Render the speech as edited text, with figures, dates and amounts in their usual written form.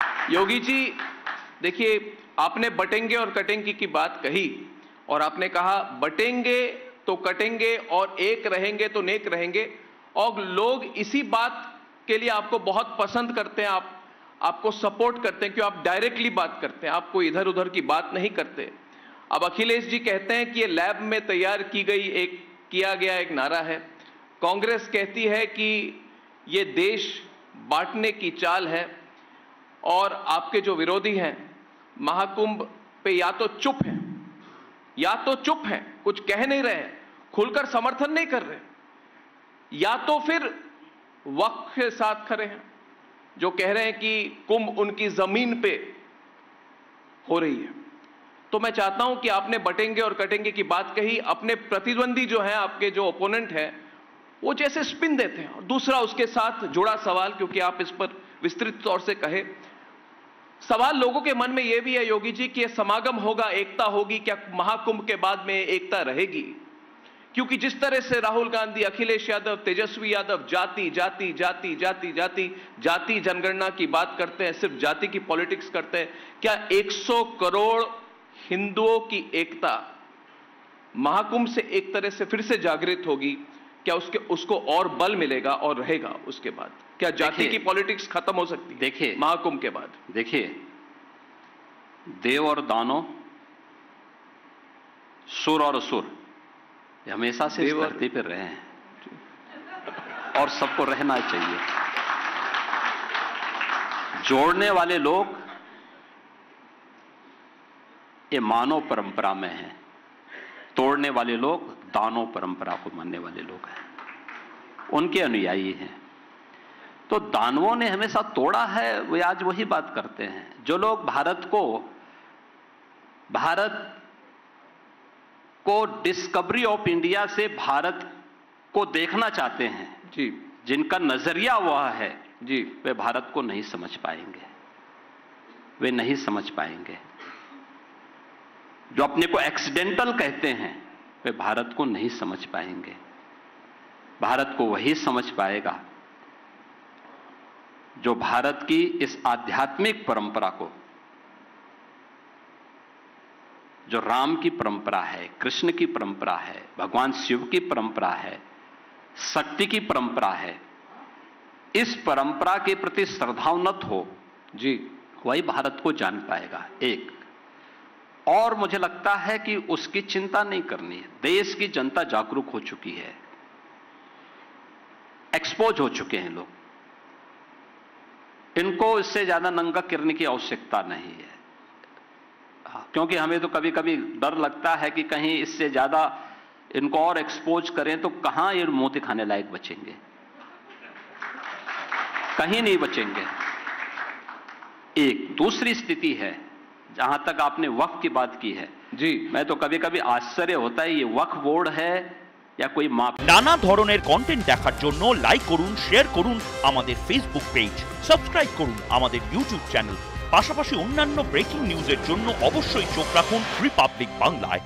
योगी जी, देखिए, आपने बटेंगे और कटेंगे की बात कही और आपने कहा बटेंगे तो कटेंगे और एक रहेंगे तो नेक रहेंगे, और लोग इसी बात के लिए आपको बहुत पसंद करते हैं, आपको सपोर्ट करते हैं, क्योंकि आप डायरेक्टली बात करते हैं, आपको इधर उधर की बात नहीं करते। अब अखिलेश जी कहते हैं कि ये लैब में तैयार किया गया एक नारा है। कांग्रेस कहती है कि ये देश बांटने की चाल है, और आपके जो विरोधी हैं महाकुंभ पे या तो चुप हैं, कुछ कह नहीं रहे हैं, खुलकर समर्थन नहीं कर रहे, या तो फिर वक्त के साथ खड़े हैं, जो कह रहे हैं कि कुंभ उनकी जमीन पे हो रही है। तो मैं चाहता हूं कि आपने बटेंगे और कटेंगे की बात कही, अपने प्रतिद्वंदी जो हैं, आपके जो ओपोनेंट हैं, वो जैसे स्पिन देते हैं। और दूसरा उसके साथ जुड़ा सवाल, क्योंकि आप इस पर विस्तृत तौर से कहे, सवाल लोगों के मन में यह भी है योगी जी कि यह समागम होगा, एकता होगी, क्या महाकुंभ के बाद में एकता रहेगी? क्योंकि जिस तरह से राहुल गांधी, अखिलेश यादव, तेजस्वी यादव जाति जनगणना की बात करते हैं, सिर्फ जाति की पॉलिटिक्स करते हैं, क्या 100 करोड़ हिंदुओं की एकता महाकुंभ से एक तरह से फिर से जागृत होगी? क्या उसको और बल मिलेगा और रहेगा उसके बाद? क्या जाति की पॉलिटिक्स खत्म हो सकती है देखिए महाकुंभ के बाद? देखिए, देव और दानव, सुर और असुर हमेशा से इस धरती पर रहे हैं और सबको रहना चाहिए। जोड़ने वाले लोग ये मानव परंपरा में हैं, तोड़ने वाले लोग दानव परंपरा को मानने वाले लोग हैं, उनके अनुयायी हैं। तो दानवों ने हमेशा तोड़ा है, वे आज वही बात करते हैं। जो लोग भारत को डिस्कवरी ऑफ इंडिया से भारत को देखना चाहते हैं जी, जिनका नजरिया वह है जी, वे भारत को नहीं समझ पाएंगे, वे नहीं समझ पाएंगे। जो अपने को एक्सीडेंटल कहते हैं वे भारत को नहीं समझ पाएंगे। भारत को वही समझ पाएगा जो भारत की इस आध्यात्मिक परंपरा को, जो राम की परंपरा है, कृष्ण की परंपरा है, भगवान शिव की परंपरा है, शक्ति की परंपरा है, इस परंपरा के प्रति श्रद्धान्वित हो जी, वही भारत को जान पाएगा। एक और मुझे लगता है कि उसकी चिंता नहीं करनी है। देश की जनता जागरूक हो चुकी है, एक्सपोज हो चुके हैं लोग, इनको इससे ज्यादा नंगा करने की आवश्यकता नहीं है। क्योंकि हमें तो कभी कभी डर लगता है कि कहीं इससे ज्यादा इनको और एक्सपोज करें तो कहां ये मोती खाने लायक बचेंगे, कहीं नहीं बचेंगे। एक दूसरी स्थिति है, जहां तक आपने वक्फ की बात की है जी, मैं तो कभी कभी आश्चर्य होता है, ये वक्फ बोर्ड है या कोई माफ। नाना ধরনের কন্টেন্ট দেখার জন্য লাইক করুন, শেয়ার করুন আমাদের ফেসবুক পেজ, সাবস্ক্রাইব করুন আমাদের ইউটিউব চ্যানেল, পাশাপাশি অন্যান্য ব্রেকিং নিউজের জন্য অবশ্যই চোখ রাখুন রিপাবলিক বাংলায়।